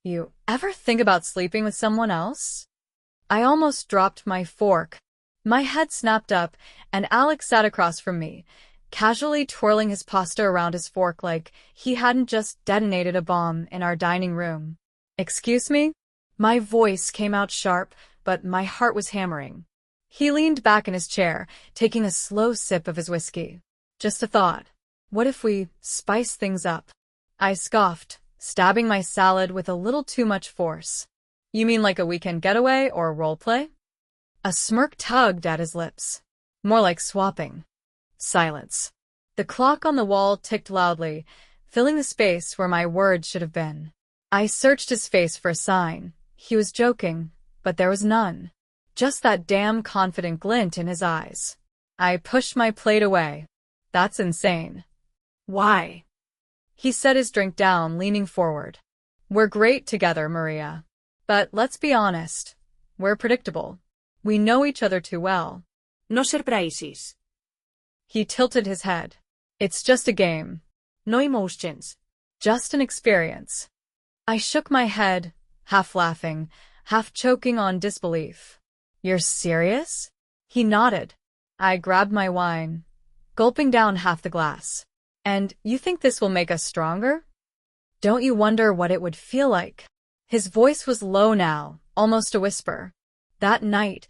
You ever think about sleeping with someone else? I almost dropped my fork. My head snapped up, and Alex sat across from me, casually twirling his pasta around his fork like he hadn't just detonated a bomb in our dining room. Excuse me? My voice came out sharp, but my heart was hammering. He leaned back in his chair, taking a slow sip of his whiskey. Just a thought. What if we spice things up? I scoffed, stabbing my salad with a little too much force. You mean like a weekend getaway or roleplay? A smirk tugged at his lips. More like swapping. Silence. The clock on the wall ticked loudly, filling the space where my words should have been. I searched his face for a sign. He was joking, but there was none. Just that damn confident glint in his eyes. I pushed my plate away. That's insane. Why? He set his drink down, leaning forward. We're great together, Maria. But let's be honest. We're predictable. We know each other too well. No surprises. He tilted his head. It's just a game. No emotions. Just an experience. I shook my head, half laughing, half choking on disbelief. You're serious? He nodded. I grabbed my wine, gulping down half the glass. And you think this will make us stronger? Don't you wonder what it would feel like? His voice was low now, almost a whisper. That night,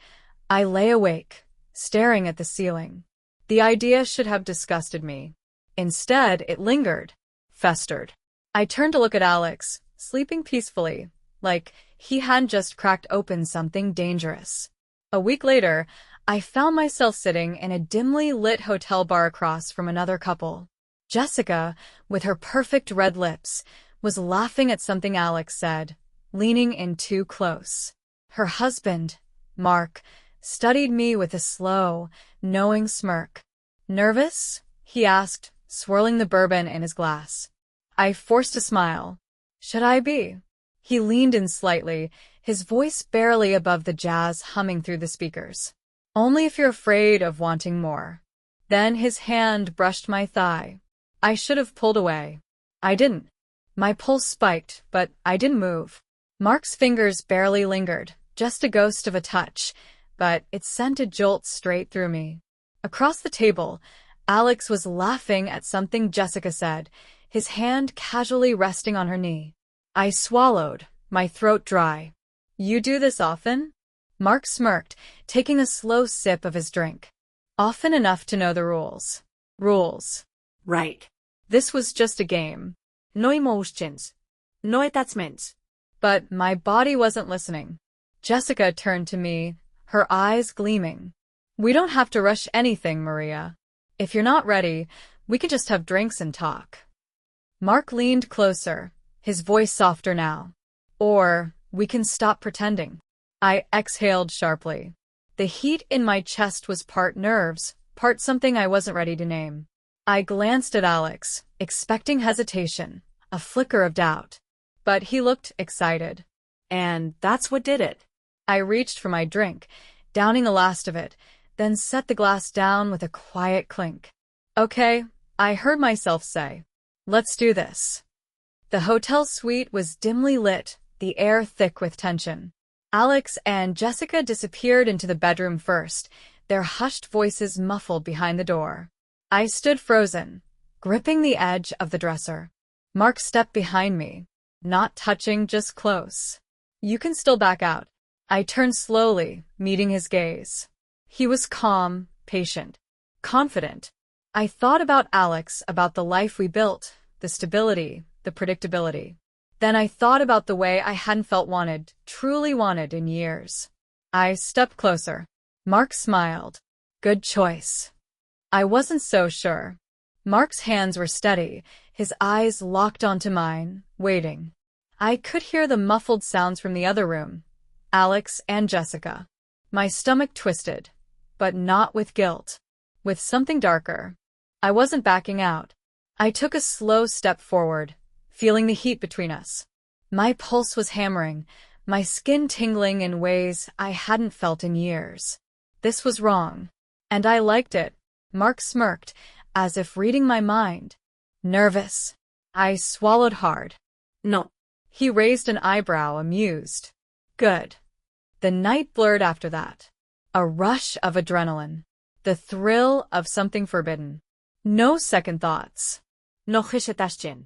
I lay awake, staring at the ceiling. The idea should have disgusted me. Instead, it lingered, festered. I turned to look at Alex, sleeping peacefully, like he hadn't just cracked open something dangerous. A week later, I found myself sitting in a dimly lit hotel bar across from another couple. Jessica, with her perfect red lips, was laughing at something Alex said, leaning in too close. Her husband, Mark, studied me with a slow, knowing smirk. Nervous? He asked, swirling the bourbon in his glass. I forced a smile. Should I be? He leaned in slightly, his voice barely above the jazz humming through the speakers. Only if you're afraid of wanting more. Then his hand brushed my thigh. I should have pulled away. I didn't. My pulse spiked, but I didn't move. Mark's fingers barely lingered, just a ghost of a touch, but it sent a jolt straight through me. Across the table, Alex was laughing at something Jessica said, his hand casually resting on her knee. I swallowed, my throat dry. You do this often? Mark smirked, taking a slow sip of his drink. Often enough to know the rules. Rules. Right. This was just a game. No emotions. No attachments. But my body wasn't listening. Jessica turned to me, her eyes gleaming. We don't have to rush anything, Maria. If you're not ready, we can just have drinks and talk. Mark leaned closer, his voice softer now. Or, we can stop pretending. I exhaled sharply. The heat in my chest was part nerves, part something I wasn't ready to name. I glanced at Alex, expecting hesitation, a flicker of doubt. But he looked excited. And that's what did it. I reached for my drink, downing the last of it, then set the glass down with a quiet clink. Okay, I heard myself say. Let's do this. The hotel suite was dimly lit, the air thick with tension. Alex and Jessica disappeared into the bedroom first, their hushed voices muffled behind the door. I stood frozen, gripping the edge of the dresser. Mark stepped behind me, not touching, just close. You can still back out. I turned slowly, meeting his gaze. He was calm, patient, confident. I thought about Alex, about the life we built, the stability, the predictability. Then I thought about the way I hadn't felt wanted, truly wanted in years. I stepped closer. Mark smiled. Good choice. I wasn't so sure. Mark's hands were steady, his eyes locked onto mine, waiting. I could hear the muffled sounds from the other room, Alex and Jessica. My stomach twisted, but not with guilt, with something darker. I wasn't backing out. I took a slow step forward, feeling the heat between us. My pulse was hammering, my skin tingling in ways I hadn't felt in years. This was wrong. And I liked it. Mark smirked, as if reading my mind. Nervous. I swallowed hard. No. He raised an eyebrow, amused. Good. The night blurred after that. A rush of adrenaline. The thrill of something forbidden. No second thoughts. No hesitation.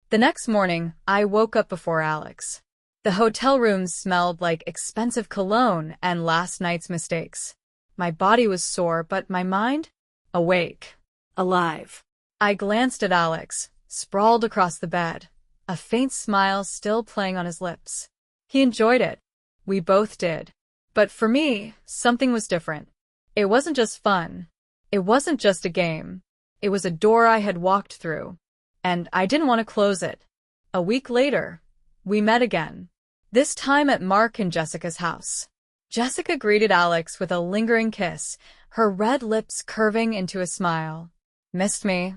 The next morning, I woke up before Alex. The hotel room smelled like expensive cologne and last night's mistakes. My body was sore, but my mind? Awake. Alive. I glanced at Alex, sprawled across the bed, a faint smile still playing on his lips. He enjoyed it. We both did. But for me, something was different. It wasn't just fun. It wasn't just a game. It was a door I had walked through, and I didn't want to close it. A week later, we met again. This time at Mark and Jessica's house. Jessica greeted Alex with a lingering kiss, her red lips curving into a smile. Missed me?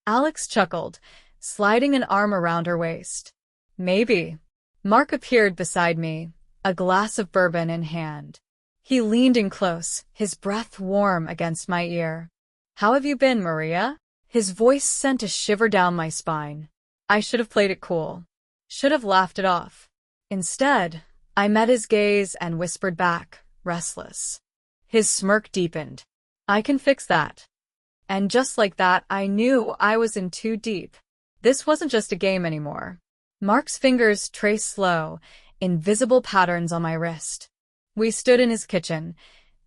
Alex chuckled, sliding an arm around her waist. Maybe. Mark appeared beside me, a glass of bourbon in hand. He leaned in close, his breath warm against my ear. How have you been, Maria? His voice sent a shiver down my spine. I should have played it cool. Should have laughed it off. Instead, I met his gaze and whispered back, restless. His smirk deepened. I can fix that. And just like that, I knew I was in too deep. This wasn't just a game anymore. Mark's fingers traced slow, invisible patterns on my wrist. We stood in his kitchen,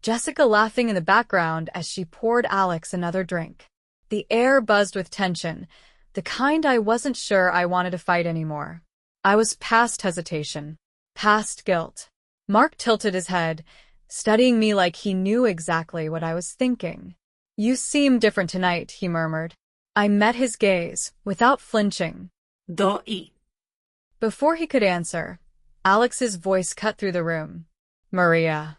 Jessica laughing in the background as she poured Alex another drink. The air buzzed with tension, the kind I wasn't sure I wanted to fight anymore. I was past hesitation, past guilt. Mark tilted his head, studying me like he knew exactly what I was thinking. You seem different tonight, he murmured. I met his gaze, without flinching. Doi. Before he could answer, Alex's voice cut through the room. Maria.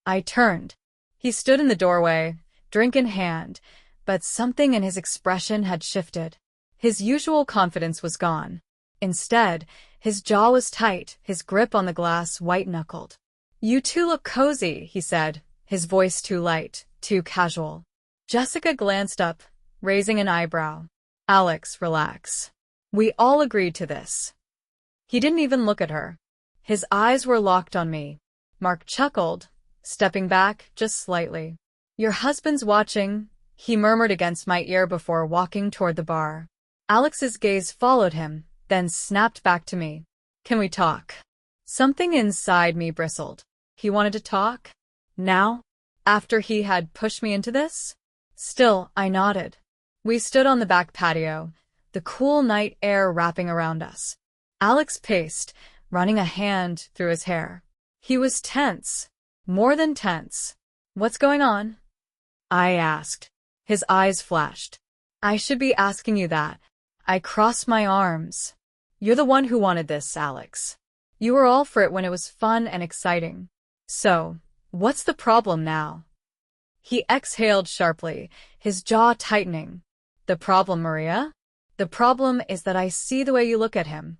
I turned. He stood in the doorway, drink in hand, but something in his expression had shifted. His usual confidence was gone. Instead, his jaw was tight, his grip on the glass white-knuckled. You two look cozy, he said, his voice too light, too casual. Jessica glanced up, raising an eyebrow. Alex, relax. We all agreed to this. He didn't even look at her. His eyes were locked on me. Mark chuckled, stepping back just slightly. Your husband's watching, he murmured against my ear before walking toward the bar. Alex's gaze followed him, then snapped back to me. Can we talk? Something inside me bristled. He wanted to talk? Now? After he had pushed me into this? Still, I nodded. We stood on the back patio, the cool night air wrapping around us. Alex paced, running a hand through his hair. He was tense. More than tense. What's going on? I asked. His eyes flashed. I should be asking you that. I crossed my arms. You're the one who wanted this, Alex. You were all for it when it was fun and exciting. So, what's the problem now? He exhaled sharply, his jaw tightening. The problem, Maria? The problem is that I see the way you look at him.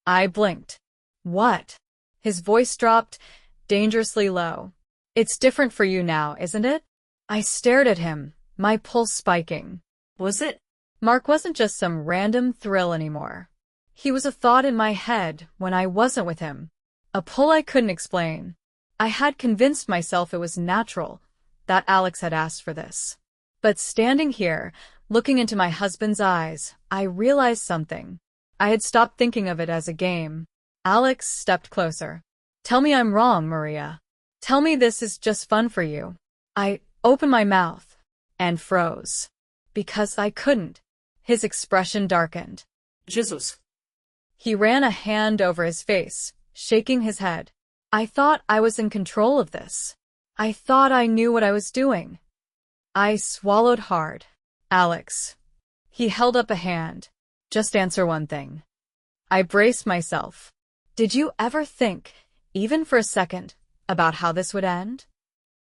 I blinked. What? His voice dropped, dangerously low. It's different for you now, isn't it? I stared at him, my pulse spiking. Was it? Mark wasn't just some random thrill anymore. He was a thought in my head when I wasn't with him. A pull I couldn't explain. I had convinced myself it was natural, that Alex had asked for this. But standing here, looking into my husband's eyes, I realized something. I had stopped thinking of it as a game. Alex stepped closer. Tell me I'm wrong, Maria. Tell me this is just fun for you. I opened my mouth and froze. Because I couldn't. His expression darkened. Jesus. He ran a hand over his face, shaking his head. I thought I was in control of this. I thought I knew what I was doing. I swallowed hard. Alex. He held up a hand. Just answer one thing. I braced myself. Did you ever think, even for a second, about how this would end?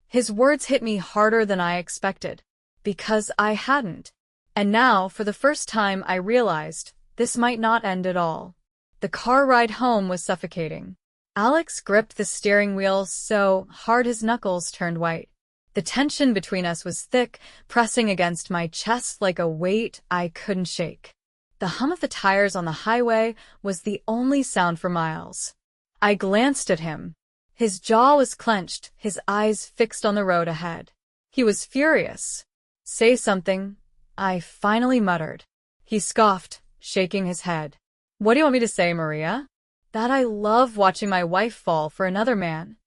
His words hit me harder than I expected, because I hadn't. And now, for the first time, I realized this might not end at all. The car ride home was suffocating. Alex gripped the steering wheel so hard his knuckles turned white. The tension between us was thick, pressing against my chest like a weight I couldn't shake. The hum of the tires on the highway was the only sound for miles. I glanced at him. His jaw was clenched, his eyes fixed on the road ahead. He was furious. "Say something," I finally muttered. He scoffed, shaking his head. "What do you want me to say, Maria?" "That I love watching my wife fall for another man."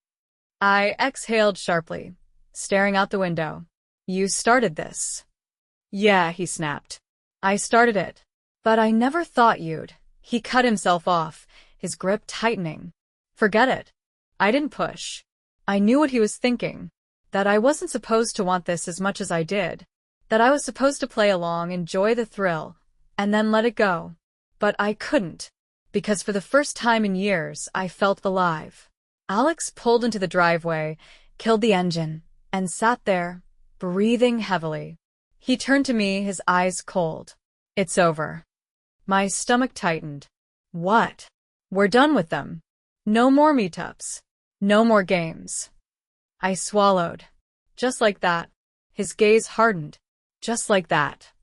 I exhaled sharply, staring out the window. "You started this." "Yeah," he snapped. "I started it. But I never thought you'd." He cut himself off, his grip tightening. "Forget it. I didn't push. I knew what he was thinking. That I wasn't supposed to want this as much as I did. That I was supposed to play along, enjoy the thrill, and then let it go. But I couldn't. Because for the first time in years, I felt alive." Alex pulled into the driveway, killed the engine, and sat there, breathing heavily. He turned to me, his eyes cold. "It's over." My stomach tightened. "What?" "We're done with them. No more meetups. No more games." I swallowed. Just like that. His gaze hardened. Just like that.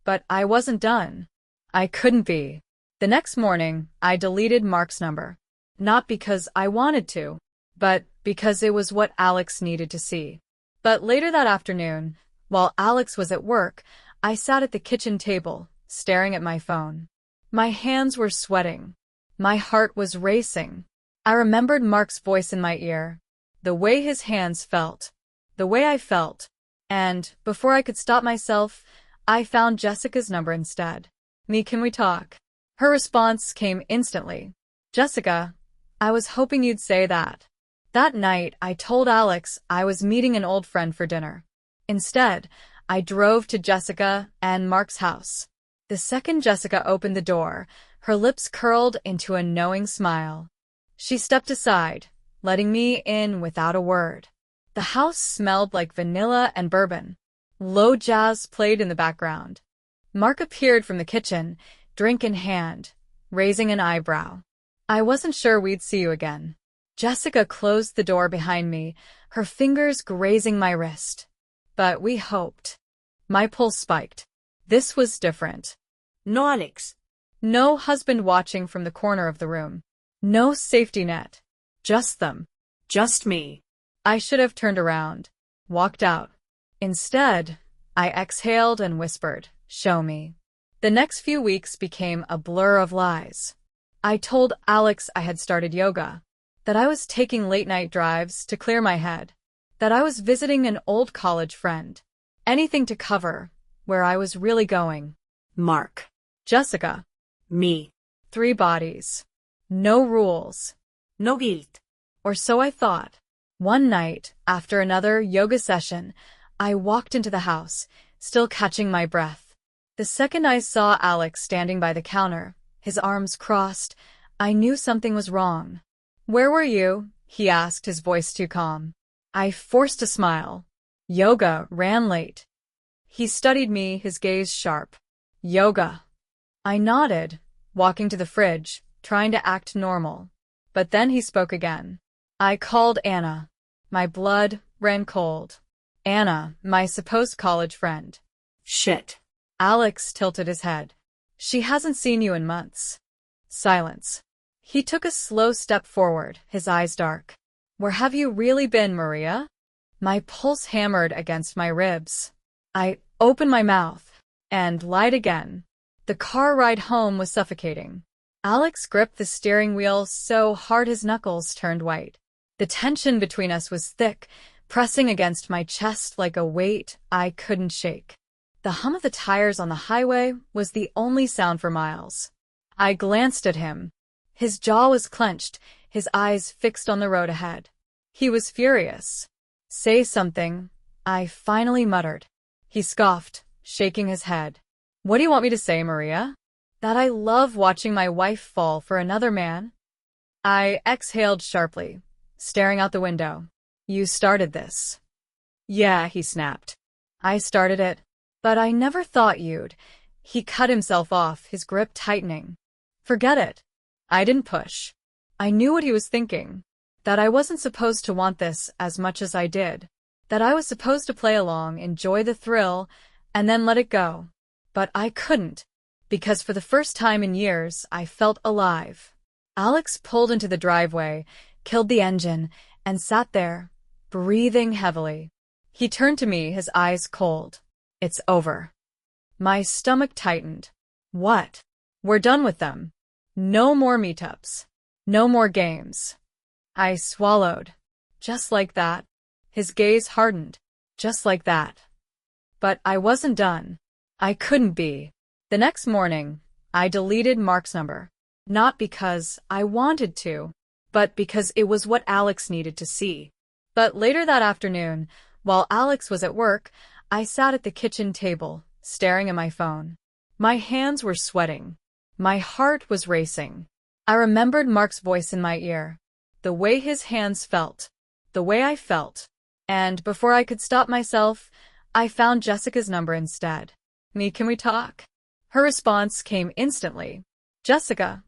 But I wasn't done. I couldn't be. The next morning, I deleted Mark's number. Not because I wanted to, but because it was what Alex needed to see. But later that afternoon, while Alex was at work, I sat at the kitchen table, staring at my phone. My hands were sweating. My heart was racing. I remembered Mark's voice in my ear, the way his hands felt, the way I felt, and, before I could stop myself, I found Jessica's number instead. "Me, can we talk?" Her response came instantly. "Jessica, I was hoping you'd say that." That night, I told Alex I was meeting an old friend for dinner. Instead, I drove to Jessica and Mark's house. The second Jessica opened the door, her lips curled into a knowing smile. She stepped aside, letting me in without a word. The house smelled like vanilla and bourbon. Low jazz played in the background. Mark appeared from the kitchen, drink in hand, raising an eyebrow. "I wasn't sure we'd see you again." Jessica closed the door behind me, her fingers grazing my wrist. "But we hoped." My pulse spiked. This was different. No, Alex. No husband watching from the corner of the room. No safety net. Just them. Just me. I should have turned around, walked out. Instead, I exhaled and whispered, "Show me." The next few weeks became a blur of lies. I told Alex I had started yoga, that I was taking late-night drives to clear my head, that I was visiting an old college friend. Anything to cover where I was really going. Mark. Jessica. Me. 3 bodies. No rules. No guilt. Or so I thought. One night, after another yoga session, I walked into the house, still catching my breath. The second I saw Alex standing by the counter, his arms crossed, I knew something was wrong. "Where were you?" he asked, his voice too calm. I forced a smile. "Yoga, ran late." He studied me, his gaze sharp. "Yoga." I nodded, walking to the fridge, trying to act normal. But then he spoke again. I called Anna. My blood ran cold. Anna, my supposed college friend. Shit. Alex tilted his head. "She hasn't seen you in months." Silence. He took a slow step forward, his eyes dark. "Where have you really been, Maria?" My pulse hammered against my ribs. I opened my mouth and lied again. The car ride home was suffocating. Alex gripped the steering wheel so hard his knuckles turned white. The tension between us was thick, pressing against my chest like a weight I couldn't shake. The hum of the tires on the highway was the only sound for miles. I glanced at him. His jaw was clenched, his eyes fixed on the road ahead. He was furious. "Say something," I finally muttered. He scoffed, shaking his head. "What do you want me to say, Maria? That I love watching my wife fall for another man?" I exhaled sharply, staring out the window. "You started this." "Yeah," he snapped. "I started it. But I never thought you'd." He cut himself off, his grip tightening. "Forget it. I didn't push. I knew what he was thinking. That I wasn't supposed to want this as much as I did. That I was supposed to play along, enjoy the thrill, and then let it go. But I couldn't. because for the first time in years, I felt alive. Alex pulled into the driveway, killed the engine, and sat there, breathing heavily. He turned to me, his eyes cold. It's over. My stomach tightened. What? We're done with them. No more meetups. No more games. I swallowed. Just like that. His gaze hardened. Just like that. But I wasn't done. I couldn't be. The next morning, I deleted Mark's number. Not because I wanted to, but because it was what Alex needed to see. But later that afternoon, while Alex was at work, I sat at the kitchen table, staring at my phone. My hands were sweating. My heart was racing. I remembered Mark's voice in my ear, the way his hands felt, the way I felt. And before I could stop myself, I found Jessica's number instead. Can we talk? Her response came instantly. Jessica,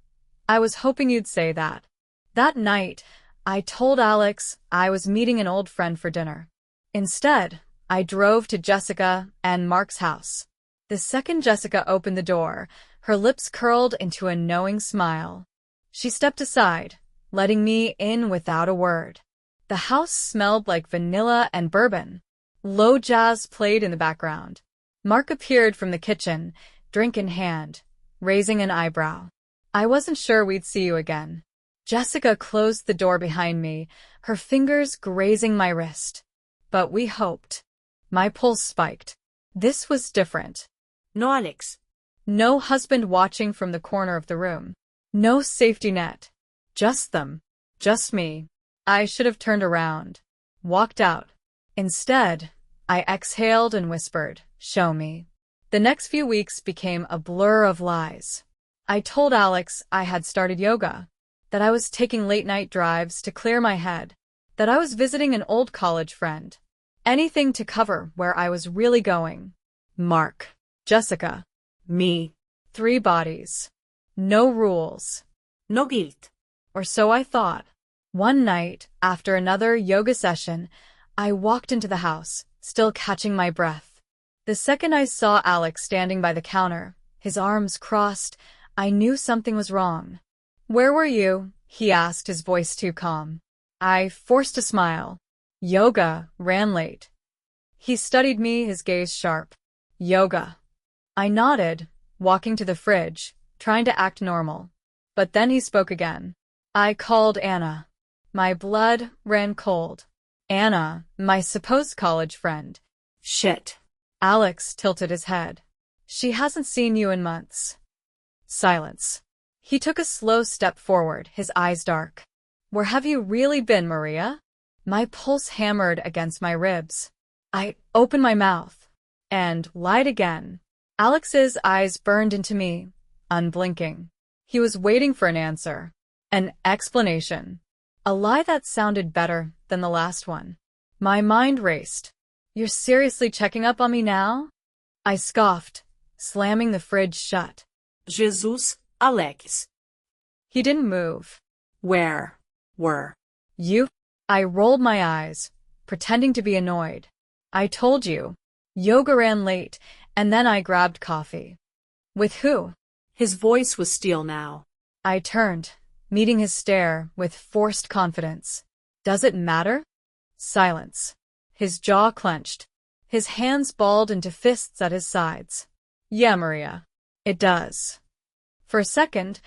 I was hoping you'd say that. That night, I told Alex I was meeting an old friend for dinner. Instead, I drove to Jessica and Mark's house. The second Jessica opened the door, her lips curled into a knowing smile. She stepped aside, letting me in without a word. The house smelled like vanilla and bourbon. Low jazz played in the background. Mark appeared from the kitchen, drink in hand, raising an eyebrow. I wasn't sure we'd see you again. Jessica closed the door behind me, her fingers grazing my wrist. But we hoped. My pulse spiked. This was different. No, Alex. No husband watching from the corner of the room. No safety net. Just them. Just me. I should have turned around. Walked out. Instead, I exhaled and whispered, "Show me." The next few weeks became a blur of lies. I told Alex I had started yoga, that I was taking late-night drives to clear my head, that I was visiting an old college friend. Anything to cover where I was really going. Mark. Jessica. Me. 3 bodies. No rules. No guilt. Or so I thought. One night, after another yoga session, I walked into the house, still catching my breath. The second I saw Alex standing by the counter, his arms crossed, I knew something was wrong. "Where were you?" he asked, his voice too calm. I forced a smile. Yoga, ran late. He studied me, his gaze sharp. Yoga. I nodded, walking to the fridge, trying to act normal. But then he spoke again. I called Anna. My blood ran cold. Anna, my supposed college friend. Shit. Alex tilted his head. She hasn't seen you in months. Silence. He took a slow step forward, his eyes dark. Where have you really been, Maria? My pulse hammered against my ribs. I opened my mouth and lied again. Alex's eyes burned into me, unblinking. He was waiting for an answer, an explanation. A lie that sounded better than the last one. My mind raced. You're seriously checking up on me now? I scoffed, slamming the fridge shut. Jesus, Alex. He didn't move. Where were you? I rolled my eyes, pretending to be annoyed. I told you. Yoga ran late, and then I grabbed coffee. With who? His voice was steel now. I turned, meeting his stare with forced confidence. Does it matter? Silence. His jaw clenched. His hands balled into fists at his sides. Yeah, Maria. It does. For a second,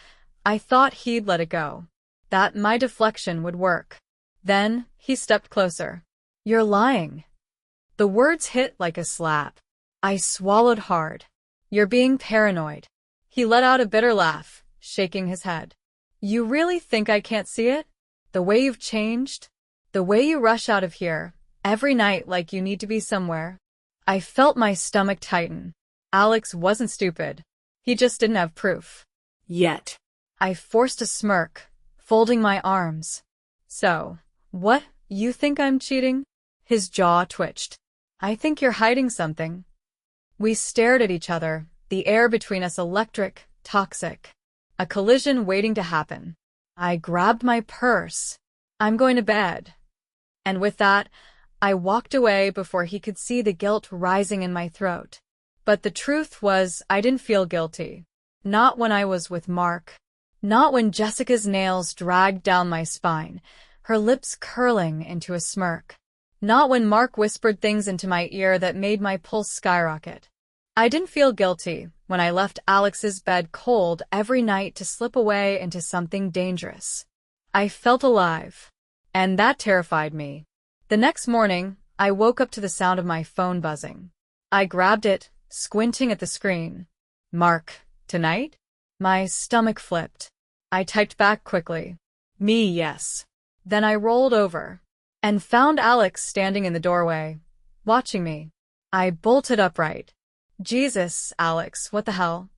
I thought he'd let it go. That my deflection would work. Then, he stepped closer. You're lying. The words hit like a slap. I swallowed hard. You're being paranoid. He let out a bitter laugh, shaking his head. You really think I can't see it? The way you've changed? The way you rush out of here, every night like you need to be somewhere? I felt my stomach tighten. Alex wasn't stupid. He just didn't have proof. Yet. I forced a smirk, folding my arms. So, what, you think I'm cheating? His jaw twitched. I think you're hiding something. We stared at each other, the air between us electric, toxic. A collision waiting to happen. I grabbed my purse. I'm going to bed. And with that, I walked away before he could see the guilt rising in my throat. But the truth was, I didn't feel guilty. Not when I was with Mark. Not when Jessica's nails dragged down my spine, her lips curling into a smirk. Not when Mark whispered things into my ear that made my pulse skyrocket. I didn't feel guilty when I left Alex's bed cold every night to slip away into something dangerous. I felt alive, and that terrified me. The next morning, I woke up to the sound of my phone buzzing. I grabbed it, squinting at the screen. Mark, tonight? My stomach flipped. I typed back quickly. Me, yes. Then I rolled over and found Alex standing in the doorway, watching me. I bolted upright. Jesus, Alex, what the hell?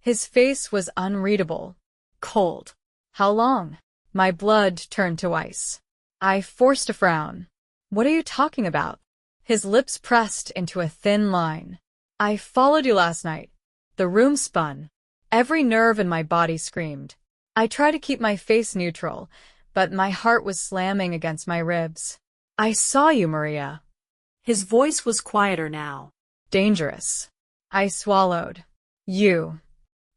His face was unreadable. Cold. How long? My blood turned to ice. I forced a frown. What are you talking about? His lips pressed into a thin line. I followed you last night. The room spun. Every nerve in my body screamed. I tried to keep my face neutral, but my heart was slamming against my ribs. I saw you, Maria. His voice was quieter now. Dangerous. I swallowed. You.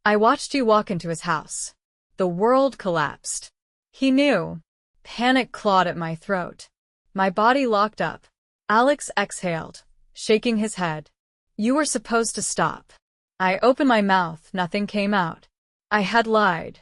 I watched you walk into his house. The world collapsed. He knew. Panic clawed at my throat. My body locked up. Alex exhaled, shaking his head. You were supposed to stop. I opened my mouth, nothing came out. I had lied.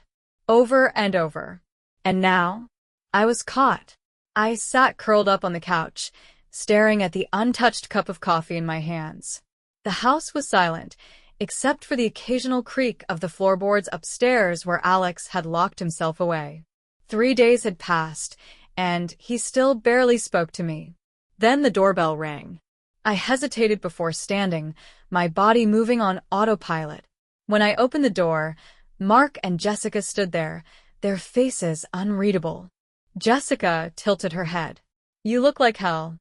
Over and over. And now? I was caught. I sat curled up on the couch, staring at the untouched cup of coffee in my hands. The house was silent, except for the occasional creak of the floorboards upstairs where Alex had locked himself away. 3 days had passed, and he still barely spoke to me. Then the doorbell rang. I hesitated before standing, my body moving on autopilot. When I opened the door, Mark and Jessica stood there, their faces unreadable. Jessica tilted her head. You look like hell.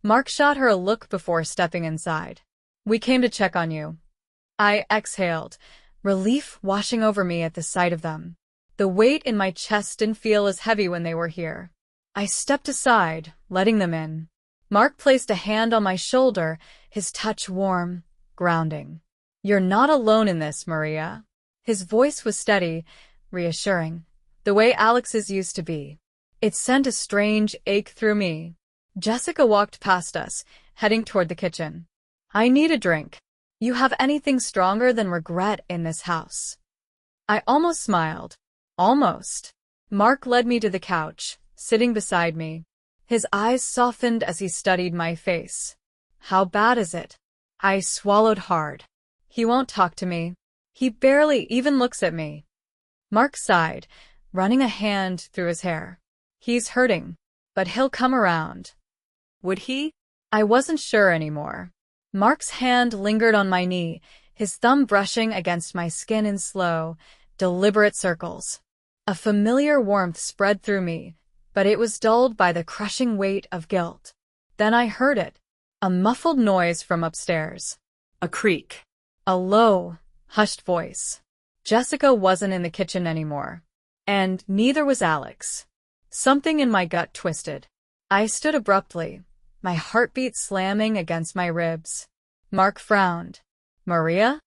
Mark shot her a look before stepping inside. We came to check on you. I exhaled, relief washing over me at the sight of them. The weight in my chest didn't feel as heavy when they were here. I stepped aside, letting them in. Mark placed a hand on my shoulder, his touch warm, grounding. You're not alone in this, Maria. His voice was steady, reassuring, the way Alex's used to be. It sent a strange ache through me. Jessica walked past us, heading toward the kitchen. I need a drink. You have anything stronger than regret in this house? I almost smiled. Almost. Mark led me to the couch, sitting beside me. His eyes softened as he studied my face. How bad is it? I swallowed hard. He won't talk to me. He barely even looks at me. Mark sighed, running a hand through his hair. He's hurting, but he'll come around. Would he? I wasn't sure anymore. Mark's hand lingered on my knee, his thumb brushing against my skin in slow, deliberate circles. A familiar warmth spread through me, but it was dulled by the crushing weight of guilt. Then I heard it, a muffled noise from upstairs. A creak. A low, hushed voice. Jessica wasn't in the kitchen anymore, and neither was Alex. Something in my gut twisted. I stood abruptly, my heartbeat slamming against my ribs. Mark frowned. Maria?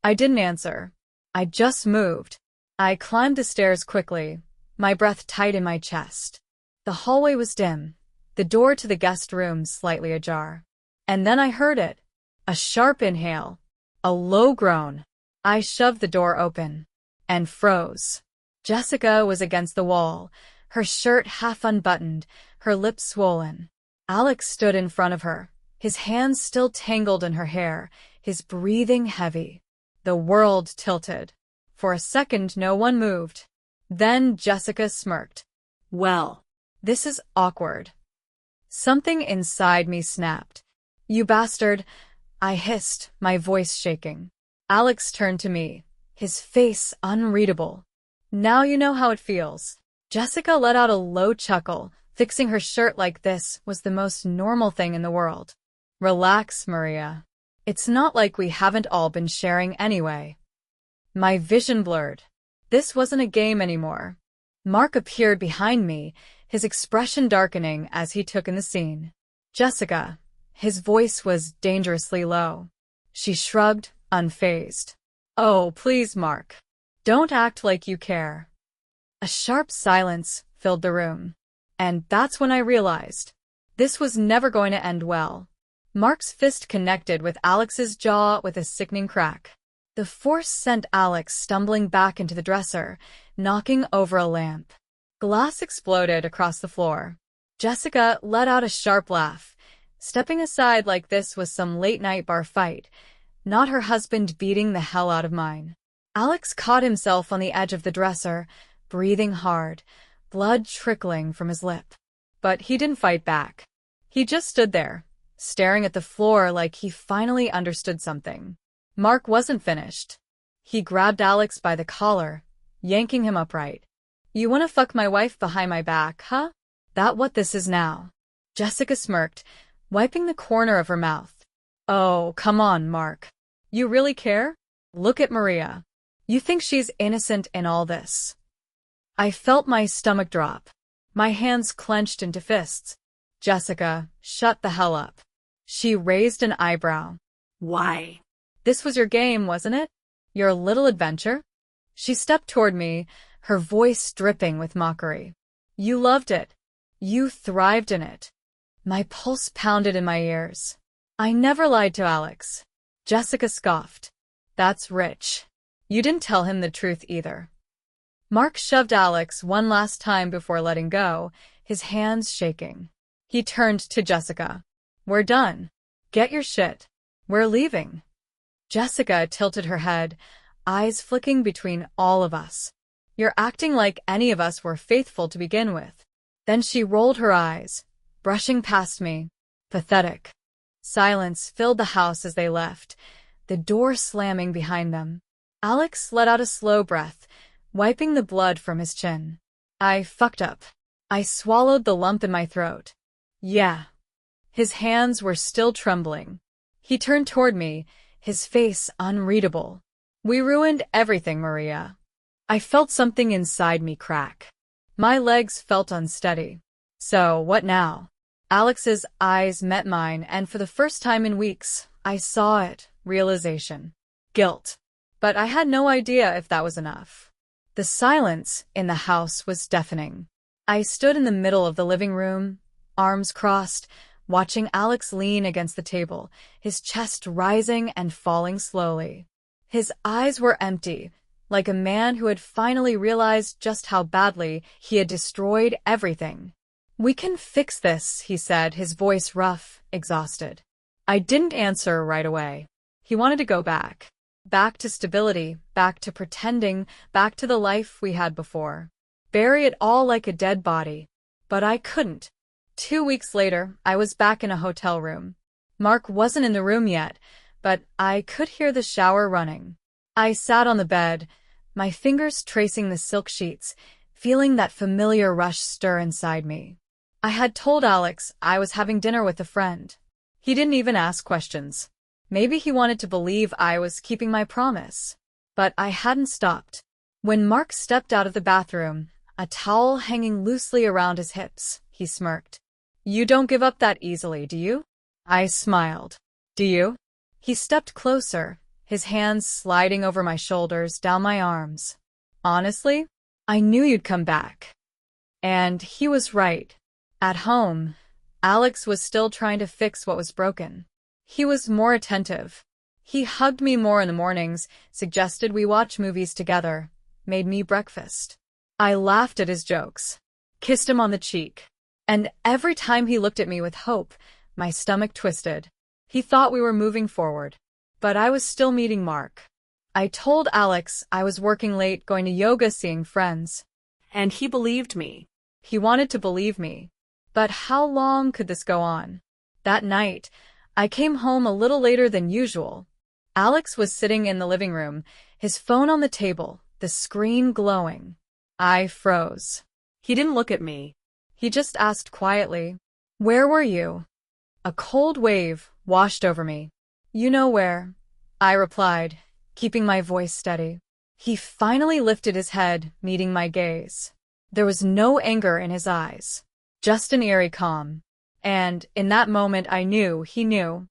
I didn't answer. I just moved. I climbed the stairs quickly, my breath tight in my chest. The hallway was dim, the door to the guest room slightly ajar. And then I heard it. A sharp inhale. A low groan. I shoved the door open and froze. Jessica was against the wall, her shirt half unbuttoned, her lips swollen. Alex stood in front of her, his hands still tangled in her hair, his breathing heavy. The world tilted. For a second, no one moved. Then Jessica smirked. Well, this is awkward. Something inside me snapped. You bastard, I hissed, my voice shaking. Alex turned to me, his face unreadable. Now you know how it feels. Jessica let out a low chuckle. Fixing her shirt like this was the most normal thing in the world. Relax, Maria. It's not like we haven't all been sharing anyway. My vision blurred. This wasn't a game anymore. Mark appeared behind me, his expression darkening as he took in the scene. Jessica. His voice was dangerously low. She shrugged, unfazed. Oh, please, Mark. Don't act like you care. A sharp silence filled the room. And that's when I realized this was never going to end well. Mark's fist connected with Alex's jaw with a sickening crack. The force sent Alex stumbling back into the dresser, knocking over a lamp. Glass exploded across the floor. Jessica let out a sharp laugh, stepping aside like this was some late-night bar fight, not her husband beating the hell out of mine. Alex caught himself on the edge of the dresser, breathing hard, blood trickling from his lip. But he didn't fight back. He just stood there, staring at the floor like he finally understood something. Mark wasn't finished. He grabbed Alex by the collar, yanking him upright. You wanna fuck my wife behind my back, huh? That what this is now? Jessica smirked, wiping the corner of her mouth. Oh, come on, Mark. You really care? Look at Maria. You think she's innocent in all this? I felt my stomach drop. My hands clenched into fists. Jessica, shut the hell up. She raised an eyebrow. Why? This was your game, wasn't it? Your little adventure? She stepped toward me, her voice dripping with mockery. You loved it. You thrived in it. My pulse pounded in my ears. I never lied to Alex. Jessica scoffed. That's rich. You didn't tell him the truth either. Mark shoved Alex one last time before letting go, his hands shaking. He turned to Jessica. We're done. Get your shit. We're leaving. Jessica tilted her head, eyes flicking between all of us. You're acting like any of us were faithful to begin with. Then she rolled her eyes, brushing past me. Pathetic. Silence filled the house as they left, the door slamming behind them. Alex let out a slow breath, wiping the blood from his chin. I fucked up. I swallowed the lump in my throat. Yeah. His hands were still trembling. He turned toward me, his face unreadable. We ruined everything, Maria. I felt something inside me crack. My legs felt unsteady. So, what now? Alex's eyes met mine, and for the first time in weeks, I saw it. Realization. Guilt. But I had no idea if that was enough. The silence in the house was deafening. I stood in the middle of the living room, arms crossed, watching Alex lean against the table, his chest rising and falling slowly. His eyes were empty, like a man who had finally realized just how badly he had destroyed everything. We can fix this, he said, his voice rough, exhausted. I didn't answer right away. He wanted to go back. Back to stability, back to pretending, back to the life we had before. Bury it all like a dead body. But I couldn't. 2 weeks later, I was back in a hotel room. Mark wasn't in the room yet, but I could hear the shower running. I sat on the bed, my fingers tracing the silk sheets, feeling that familiar rush stir inside me. I had told Alex I was having dinner with a friend. He didn't even ask questions. Maybe he wanted to believe I was keeping my promise. But I hadn't stopped. When Mark stepped out of the bathroom, a towel hanging loosely around his hips, he smirked. You don't give up that easily, do you? I smiled. Do you? He stepped closer, his hands sliding over my shoulders, down my arms. Honestly, I knew you'd come back. And he was right. At home, Alex was still trying to fix what was broken. He was more attentive. He hugged me more in the mornings, suggested we watch movies together, made me breakfast. I laughed at his jokes, kissed him on the cheek. And every time he looked at me with hope, my stomach twisted. He thought we were moving forward. But I was still meeting Mark. I told Alex I was working late, going to yoga, seeing friends. And he believed me. He wanted to believe me. But how long could this go on? That night, I came home a little later than usual. Alex was sitting in the living room, his phone on the table, the screen glowing. I froze. He didn't look at me. He just asked quietly, "Where were you?" A cold wave washed over me. "You know where," I replied, keeping my voice steady. He finally lifted his head, meeting my gaze. There was no anger in his eyes, just an eerie calm. And in that moment I knew he knew.